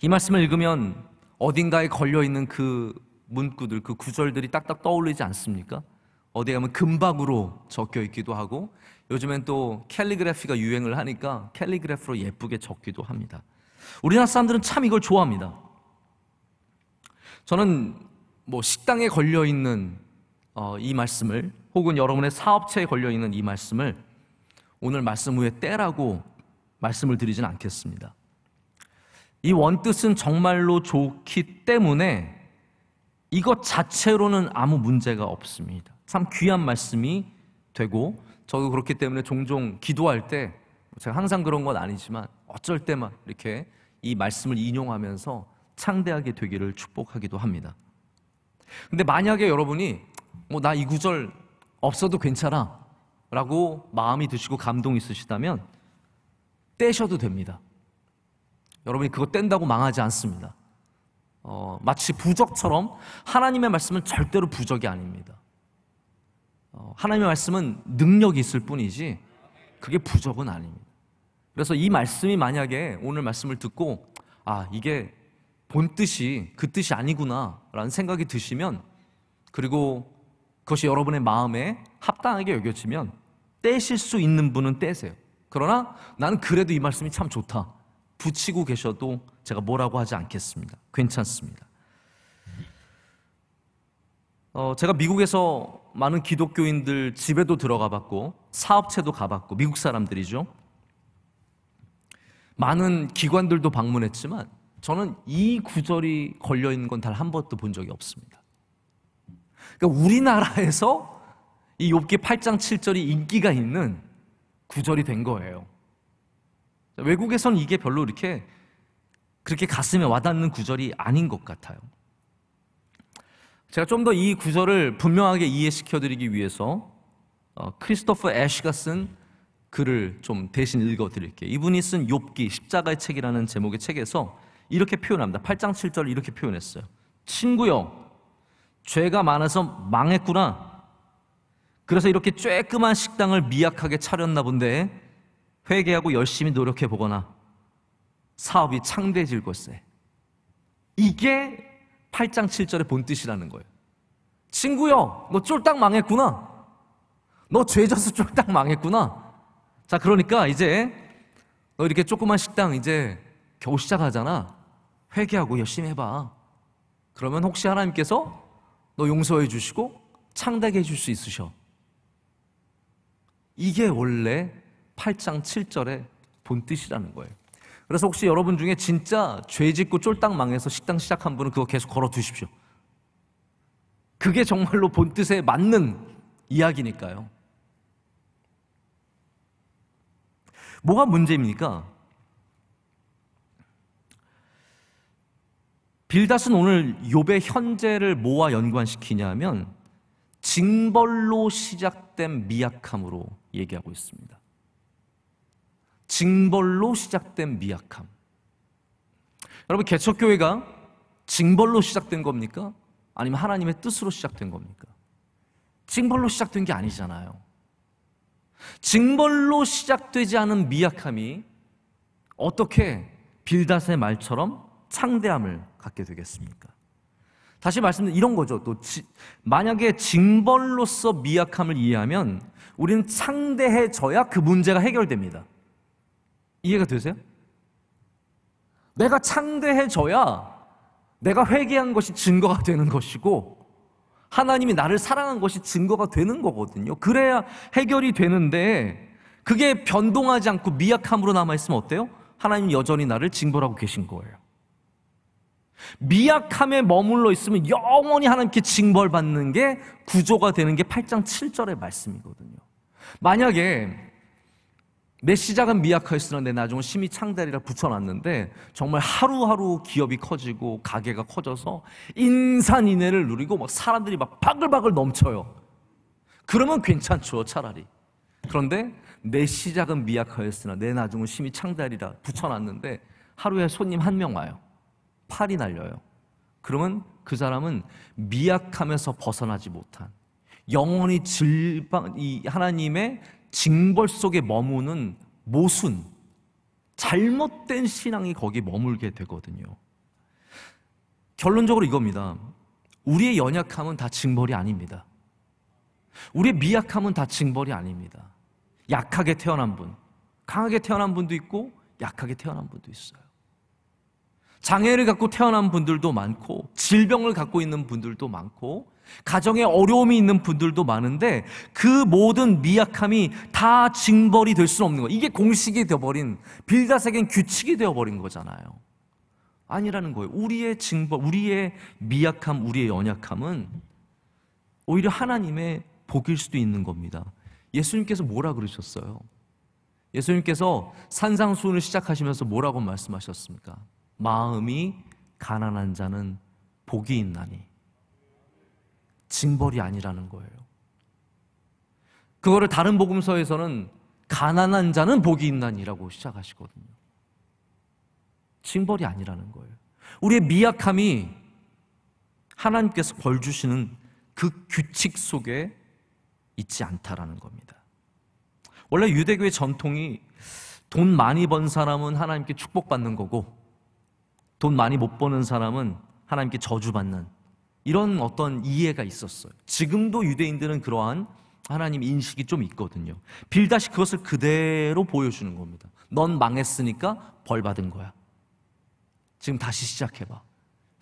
이 말씀을 읽으면 어딘가에 걸려있는 그 문구들, 그 구절들이 딱딱 떠오르지 않습니까? 어디 가면 금박으로 적혀 있기도 하고 요즘엔 또 캘리그래피가 유행을 하니까 캘리그래피로 예쁘게 적기도 합니다. 우리나라 사람들은 참 이걸 좋아합니다. 저는 뭐 식당에 걸려있는 이 말씀을, 혹은 여러분의 사업체에 걸려있는 이 말씀을 오늘 말씀 후에 떼라고 말씀을 드리진 않겠습니다. 이 원뜻은 정말로 좋기 때문에 이것 자체로는 아무 문제가 없습니다. 참 귀한 말씀이 되고, 저도 그렇기 때문에 종종 기도할 때, 제가 항상 그런 건 아니지만 어쩔 때만 이렇게 이 말씀을 인용하면서 창대하게 되기를 축복하기도 합니다. 근데 만약에 여러분이 나 이 구절 없어도 괜찮아 라고 마음이 드시고 감동이 있으시다면 떼셔도 됩니다. 여러분이 그거 뗀다고 망하지 않습니다. 마치 부적처럼 하나님의 말씀은 절대로 부적이 아닙니다. 하나님의 말씀은 능력이 있을 뿐이지 그게 부적은 아닙니다. 그래서 이 말씀이 만약에 오늘 말씀을 듣고 이게 본 뜻이 그 뜻이 아니구나 라는 생각이 드시면, 그리고 그것이 여러분의 마음에 합당하게 여겨지면 떼실 수 있는 분은 떼세요. 그러나 나는 그래도 이 말씀이 참 좋다, 붙이고 계셔도 제가 뭐라고 하지 않겠습니다. 괜찮습니다. 제가 미국에서 많은 기독교인들 집에도 들어가 봤고 사업체도 가봤고, 미국 사람들이죠. 많은 기관들도 방문했지만 저는 이 구절이 걸려있는 건 단 한 번도 본 적이 없습니다. 그러니까 우리나라에서 이 욥기 8장 7절이 인기가 있는 구절이 된 거예요. 외국에서는 이게 별로 그렇게 가슴에 와닿는 구절이 아닌 것 같아요. 제가 좀 더 이 구절을 분명하게 이해시켜드리기 위해서 크리스토퍼 애쉬가 쓴 글을 좀 대신 읽어드릴게요. 이분이 쓴 욥기 십자가의 책이라는 제목의 책에서 이렇게 표현합니다. 8장 7절을 이렇게 표현했어요. 친구여, 죄가 많아서 망했구나. 그래서 이렇게 쬐끄만 식당을 미약하게 차렸나 본데 회개하고 열심히 노력해 보거나 사업이 창대해질 것세. 이게 8장 7절의 본뜻이라는 거예요. 친구여, 너 쫄딱 망했구나. 너 죄져서 쫄딱 망했구나. 자, 그러니까 이제 너 이렇게 조그만 식당 이제 겨우 시작하잖아. 회개하고 열심히 해봐. 그러면 혹시 하나님께서 너 용서해 주시고 창대하게 해줄 수 있으셔. 이게 원래 8장 7절의 본뜻이라는 거예요. 그래서 혹시 여러분 중에 진짜 죄 짓고 쫄딱 망해서 식당 시작한 분은 그거 계속 걸어 두십시오. 그게 정말로 본뜻에 맞는 이야기니까요. 뭐가 문제입니까? 빌닷은 오늘 욥의 현재를 뭐와 연관시키냐면 징벌로 시작된 미약함으로 얘기하고 있습니다. 징벌로 시작된 미약함. 여러분, 개척교회가 징벌로 시작된 겁니까? 아니면 하나님의 뜻으로 시작된 겁니까? 징벌로 시작된 게 아니잖아요. 징벌로 시작되지 않은 미약함이 어떻게 빌닷의 말처럼 창대함을 갖게 되겠습니까? 다시 말씀드리면 이런 거죠. 만약에 징벌로서 미약함을 이해하면 우리는 창대해져야 그 문제가 해결됩니다. 이해가 되세요? 내가 창대해져야 내가 회개한 것이 증거가 되는 것이고 하나님이 나를 사랑한 것이 증거가 되는 거거든요. 그래야 해결이 되는데 그게 변동하지 않고 미약함으로 남아있으면 어때요? 하나님 여전히 나를 징벌하고 계신 거예요. 미약함에 머물러 있으면 영원히 하나님께 징벌받는 게 구조가 되는 게 8장 7절의 말씀이거든요. 만약에 내 시작은 미약하였으나 내 나중은 심히 창대하리라 붙여놨는데 정말 하루하루 기업이 커지고 가게가 커져서 인산인해를 누리고 막 사람들이 막 바글바글 넘쳐요. 그러면 괜찮죠, 차라리. 그런데 내 시작은 미약하였으나 내 나중은 심히 창대하리라 붙여놨는데 하루에 손님 한 명 와요. 팔이 날려요. 그러면 그 사람은 미약함에서 벗어나지 못한 영원히 이 하나님의 징벌 속에 머무는 모순, 잘못된 신앙이 거기 머물게 되거든요. 결론적으로 이겁니다. 우리의 연약함은 다 징벌이 아닙니다. 우리의 미약함은 다 징벌이 아닙니다. 약하게 태어난 분, 강하게 태어난 분도 있고 약하게 태어난 분도 있어요. 장애를 갖고 태어난 분들도 많고 질병을 갖고 있는 분들도 많고 가정에 어려움이 있는 분들도 많은데 그 모든 미약함이 다 징벌이 될 수는 없는 거예요. 이게 공식이 되어버린, 빌닷에겐 규칙이 되어버린 거잖아요. 아니라는 거예요. 우리의 징벌, 우리의 미약함, 우리의 연약함은 오히려 하나님의 복일 수도 있는 겁니다. 예수님께서 뭐라 그러셨어요? 예수님께서 산상수훈을 시작하시면서 뭐라고 말씀하셨습니까? 마음이 가난한 자는 복이 있나니. 징벌이 아니라는 거예요. 그거를 다른 복음서에서는 가난한 자는 복이 있나니라고 시작하시거든요. 징벌이 아니라는 거예요. 우리의 미약함이 하나님께서 벌 주시는 그 규칙 속에 있지 않다라는 겁니다. 원래 유대교의 전통이 돈 많이 번 사람은 하나님께 축복받는 거고 돈 많이 못 버는 사람은 하나님께 저주받는 이런 어떤 이해가 있었어요. 지금도 유대인들은 그러한 하나님 인식이 좀 있거든요. 빌닷이 그것을 그대로 보여주는 겁니다. 넌 망했으니까 벌 받은 거야. 지금 다시 시작해봐.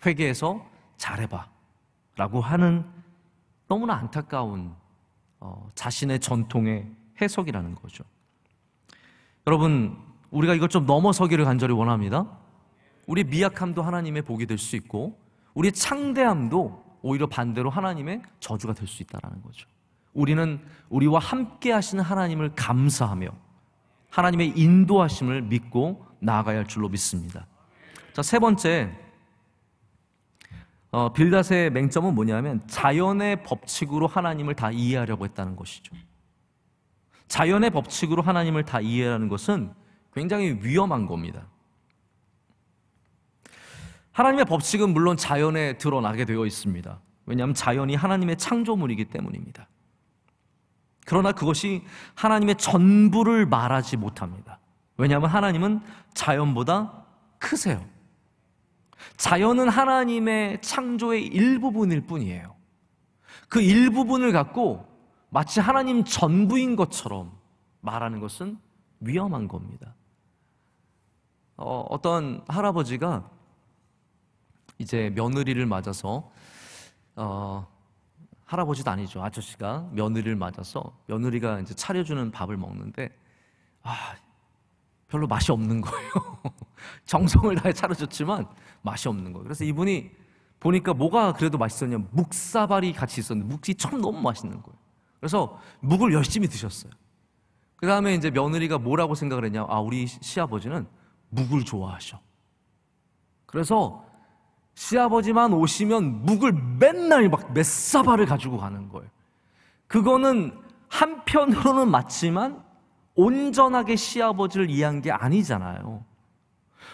회개해서 잘해봐. 라고 하는 너무나 안타까운 자신의 전통의 해석이라는 거죠. 여러분, 우리가 이걸 좀 넘어서기를 간절히 원합니다. 우리의 미약함도 하나님의 복이 될 수 있고 우리의 창대함도 오히려 반대로 하나님의 저주가 될 수 있다는 거죠. 우리는 우리와 함께 하시는 하나님을 감사하며 하나님의 인도하심을 믿고 나아가야 할 줄로 믿습니다. 자, 세 번째, 빌닷의 맹점은 뭐냐면 자연의 법칙으로 하나님을 다 이해하려고 했다는 것이죠. 자연의 법칙으로 하나님을 다 이해하는 것은 굉장히 위험한 겁니다. 하나님의 법칙은 물론 자연에 드러나게 되어 있습니다. 왜냐하면 자연이 하나님의 창조물이기 때문입니다. 그러나 그것이 하나님의 전부를 말하지 못합니다. 왜냐하면 하나님은 자연보다 크세요. 자연은 하나님의 창조의 일부분일 뿐이에요. 그 일부분을 갖고 마치 하나님 전부인 것처럼 말하는 것은 위험한 겁니다. 어떤 할아버지가 이제 며느리를 맞아서 할아버지도 아니죠. 아저씨가 며느리를 맞아서 며느리가 이제 차려주는 밥을 먹는데 별로 맛이 없는 거예요. 정성을 다해 차려줬지만 맛이 없는 거예요. 그래서 이분이 보니까 뭐가 그래도 맛있었냐, 묵사발이 같이 있었는데 묵이 참 너무 맛있는 거예요. 그래서 묵을 열심히 드셨어요. 그 다음에 이제 며느리가 뭐라고 생각을 했냐, 우리 시아버지는 묵을 좋아하셔. 그래서 시아버지만 오시면 묵을 맨날 막 몇 사발을 가지고 가는 거예요. 그거는 한편으로는 맞지만 온전하게 시아버지를 이해한 게 아니잖아요.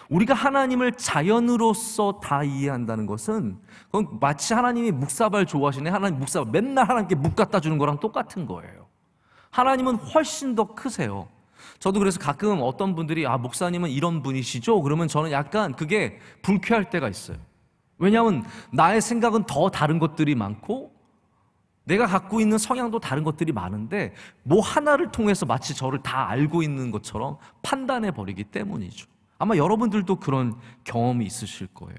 우리가 하나님을 자연으로서 다 이해한다는 것은 그건 마치 하나님이 묵사발 좋아하시네, 하나님 묵사발 맨날 하나님께 묵 갖다 주는 거랑 똑같은 거예요. 하나님은 훨씬 더 크세요. 저도 그래서 가끔 어떤 분들이 목사님은 이런 분이시죠? 그러면 저는 약간 그게 불쾌할 때가 있어요. 왜냐하면 나의 생각은 더 다른 것들이 많고 내가 갖고 있는 성향도 다른 것들이 많은데 뭐 하나를 통해서 마치 저를 다 알고 있는 것처럼 판단해 버리기 때문이죠. 아마 여러분들도 그런 경험이 있으실 거예요.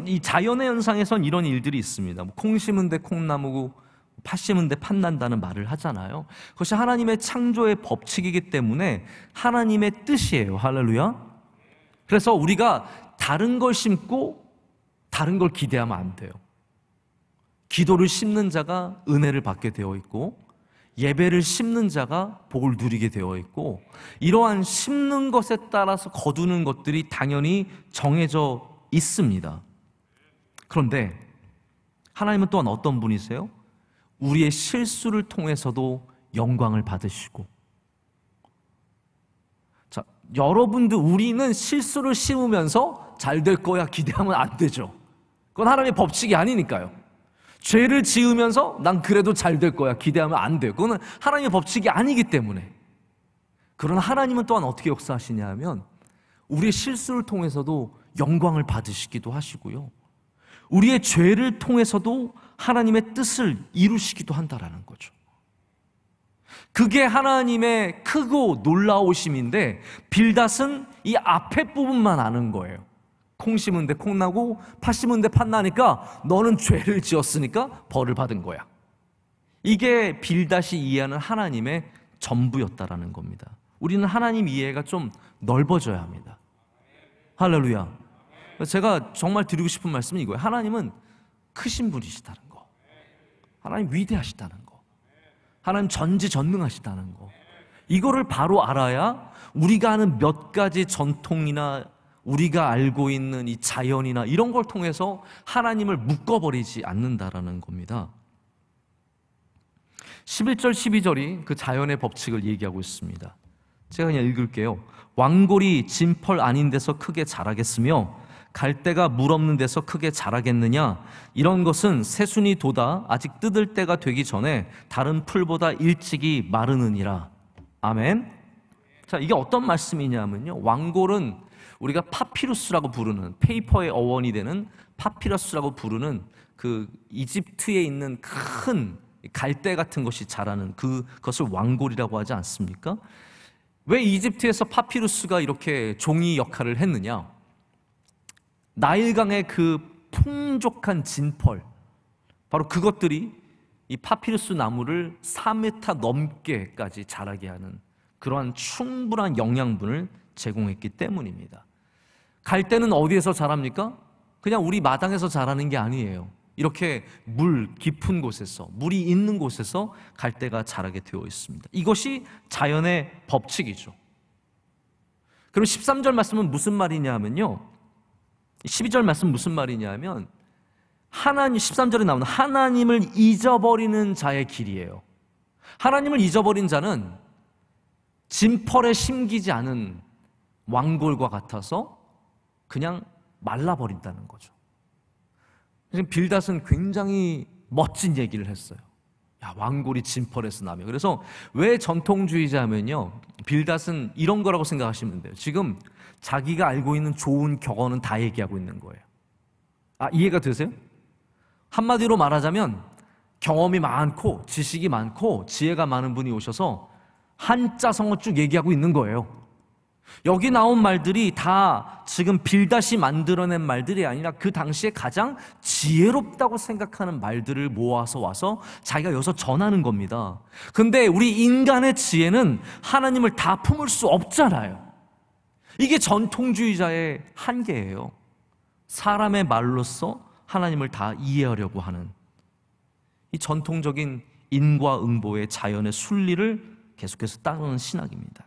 이 자연의 현상에선 이런 일들이 있습니다. 콩 심은 데 콩나무고 팥 심은 데 팥 난다는 말을 하잖아요. 그것이 하나님의 창조의 법칙이기 때문에 하나님의 뜻이에요. 할렐루야. 그래서 우리가 다른 걸 심고 다른 걸 기대하면 안 돼요. 기도를 심는 자가 은혜를 받게 되어 있고 예배를 심는 자가 복을 누리게 되어 있고 이러한 심는 것에 따라서 거두는 것들이 당연히 정해져 있습니다. 그런데 하나님은 또한 어떤 분이세요? 우리의 실수를 통해서도 영광을 받으시고, 자, 여러분들, 우리는 실수를 심으면서 잘 될 거야 기대하면 안 되죠. 그건 하나님의 법칙이 아니니까요. 죄를 지으면서 난 그래도 잘 될 거야 기대하면 안 돼요. 그거는 하나님의 법칙이 아니기 때문에. 그러나 하나님은 또한 어떻게 역사하시냐 하면 우리의 실수를 통해서도 영광을 받으시기도 하시고요, 우리의 죄를 통해서도 하나님의 뜻을 이루시기도 한다라는 거죠. 그게 하나님의 크고 놀라우심인데 빌닷은 이 앞에 부분만 아는 거예요. 콩 심은데 콩 나고 팥 심은데 팥 나니까 너는 죄를 지었으니까 벌을 받은 거야. 이게 빌닷이 이해하는 하나님의 전부였다라는 겁니다. 우리는 하나님 이해가 좀 넓어져야 합니다. 할렐루야. 제가 정말 드리고 싶은 말씀은 이거예요. 하나님은 크신 분이시다는 거, 하나님 위대하시다는 거, 하나님 전지전능하시다는 거, 이거를 바로 알아야 우리가 아는 몇 가지 전통이나 우리가 알고 있는 이 자연이나 이런 걸 통해서 하나님을 묶어버리지 않는다라는 겁니다. 11절 12절이 그 자연의 법칙을 얘기하고 있습니다. 제가 그냥 읽을게요. 왕골이 진펄 아닌 데서 크게 자라겠으며 갈대가 물 없는 데서 크게 자라겠느냐? 이런 것은 새순이 돋아 아직 뜯을 때가 되기 전에 다른 풀보다 일찍이 마르느니라. 아멘. 자, 이게 어떤 말씀이냐면요, 왕골은 우리가 파피루스라고 부르는, 페이퍼의 어원이 되는 파피러스라고 부르는 그 이집트에 있는 큰 갈대 같은 것이 자라는 그것을 왕골이라고 하지 않습니까? 왜 이집트에서 파피루스가 이렇게 종이 역할을 했느냐? 나일강의 그 풍족한 진펄, 바로 그것들이 이 파피루스 나무를 4m 넘게까지 자라게 하는 그러한 충분한 영양분을 제공했기 때문입니다. 갈대는 어디에서 자랍니까? 그냥 우리 마당에서 자라는 게 아니에요. 이렇게 물 깊은 곳에서, 물이 있는 곳에서 갈대가 자라게 되어 있습니다. 이것이 자연의 법칙이죠. 그럼 13절 말씀은 무슨 말이냐 하면요, 12절 말씀은 무슨 말이냐 하면, 하나님, 13절에 나오는 하나님을 잊어버리는 자의 길이에요. 하나님을 잊어버린 자는 진펄에 심기지 않은 왕골과 같아서 그냥 말라버린다는 거죠. 빌닷은 굉장히 멋진 얘기를 했어요. 야, 왕골이 진펄에서 나며. 그래서 왜 전통주의자면요, 빌닷은 이런 거라고 생각하시면 돼요. 지금 자기가 알고 있는 좋은 격언은 다 얘기하고 있는 거예요. 아, 이해가 되세요? 한마디로 말하자면 경험이 많고 지식이 많고 지혜가 많은 분이 오셔서 한자성어 쭉 얘기하고 있는 거예요. 여기 나온 말들이 다 지금 빌닷이 만들어낸 말들이 아니라 그 당시에 가장 지혜롭다고 생각하는 말들을 모아서 와서 자기가 여기서 전하는 겁니다. 근데 우리 인간의 지혜는 하나님을 다 품을 수 없잖아요. 이게 전통주의자의 한계예요. 사람의 말로써 하나님을 다 이해하려고 하는 이 전통적인 인과응보의 자연의 순리를 계속해서 따르는 신학입니다.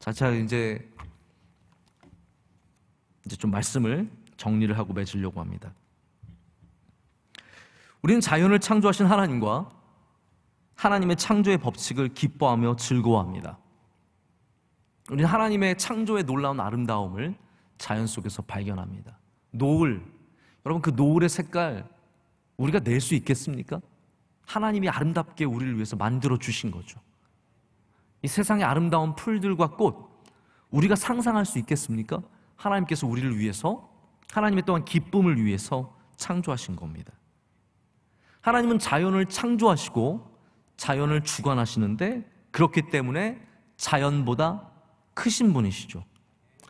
자, 제가 이제 좀 말씀을 정리를 하고 맺으려고 합니다. 우리는 자연을 창조하신 하나님과 하나님의 창조의 법칙을 기뻐하며 즐거워합니다. 우리는 하나님의 창조의 놀라운 아름다움을 자연 속에서 발견합니다. 노을, 여러분, 그 노을의 색깔 우리가 낼 수 있겠습니까? 하나님이 아름답게 우리를 위해서 만들어 주신 거죠. 이 세상의 아름다운 풀들과 꽃, 우리가 상상할 수 있겠습니까? 하나님께서 우리를 위해서, 하나님의 또한 기쁨을 위해서 창조하신 겁니다. 하나님은 자연을 창조하시고 자연을 주관하시는데, 그렇기 때문에 자연보다 크신 분이시죠.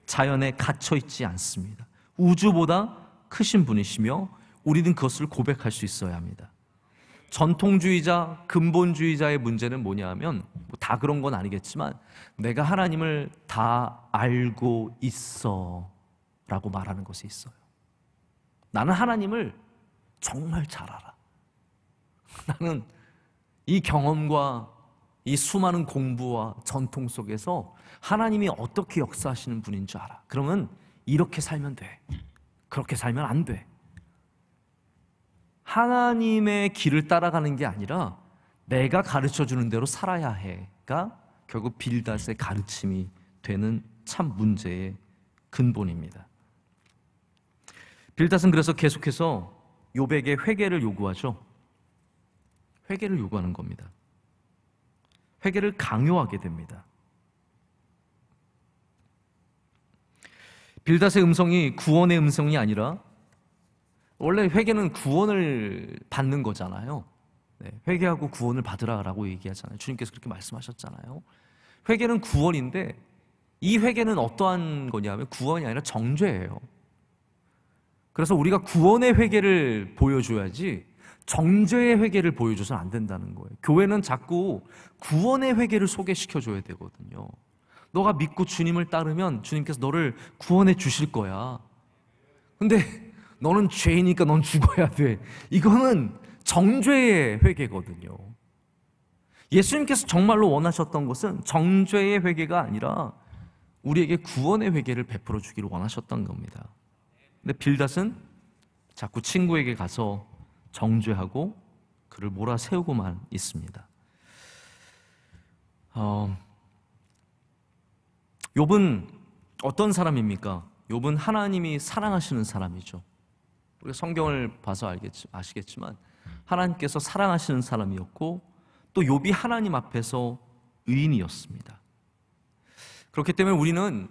자연에 갇혀 있지 않습니다. 우주보다 크신 분이시며 우리는 그것을 고백할 수 있어야 합니다. 전통주의자, 근본주의자의 문제는 뭐냐 하면, 다 그런 건 아니겠지만, 내가 하나님을 다 알고 있어 라고 말하는 것이 있어요. 나는 하나님을 정말 잘 알아. 나는 이 경험과 이 수많은 공부와 전통 속에서 하나님이 어떻게 역사하시는 분인 줄 알아. 그러면 이렇게 살면 돼. 그렇게 살면 안 돼. 하나님의 길을 따라가는 게 아니라 내가 가르쳐주는 대로 살아야 해가 결국 빌닷의 가르침이 되는 참 문제의 근본입니다. 빌닷은 그래서 계속해서 욥에게 회개를 요구하죠. 회개를 요구하는 겁니다. 회개를 강요하게 됩니다. 빌닷의 음성이 구원의 음성이 아니라, 원래 회개는 구원을 받는 거잖아요. 네, 회개하고 구원을 받으라라고 얘기하잖아요. 주님께서 그렇게 말씀하셨잖아요. 회개는 구원인데, 이 회개는 어떠한 거냐면 구원이 아니라 정죄예요. 그래서 우리가 구원의 회개를 보여줘야지 정죄의 회개를 보여줘서는 안 된다는 거예요. 교회는 자꾸 구원의 회개를 소개시켜줘야 되거든요. 너가 믿고 주님을 따르면 주님께서 너를 구원해 주실 거야. 근데 너는 죄이니까 넌 죽어야 돼. 이거는 정죄의 회개거든요. 예수님께서 정말로 원하셨던 것은 정죄의 회개가 아니라 우리에게 구원의 회개를 베풀어 주기를 원하셨던 겁니다. 근데 빌닷은 자꾸 친구에게 가서 정죄하고 그를 몰아세우고만 있습니다. 욥은 어떤 사람입니까? 욥은 하나님이 사랑하시는 사람이죠. 우리가 성경을 봐서 아시겠지만 하나님께서 사랑하시는 사람이었고 또 욥이 하나님 앞에서 의인이었습니다. 그렇기 때문에 우리는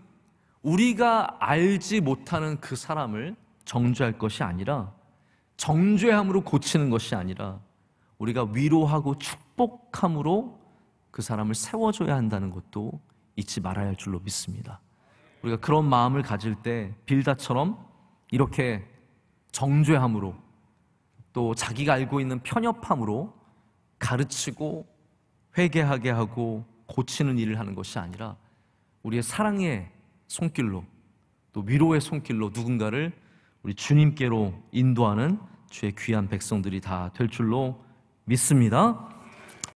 우리가 알지 못하는 그 사람을 정죄할 것이 아니라 정죄함으로 고치는 것이 아니라 우리가 위로하고 축복함으로 그 사람을 세워줘야 한다는 것도 잊지 말아야 할 줄로 믿습니다. 우리가 그런 마음을 가질 때 빌닷처럼 이렇게 정죄함으로 또 자기가 알고 있는 편협함으로 가르치고 회개하게 하고 고치는 일을 하는 것이 아니라 우리의 사랑의 손길로 또 위로의 손길로 누군가를 우리 주님께로 인도하는 주의 귀한 백성들이 다 될 줄로 믿습니다.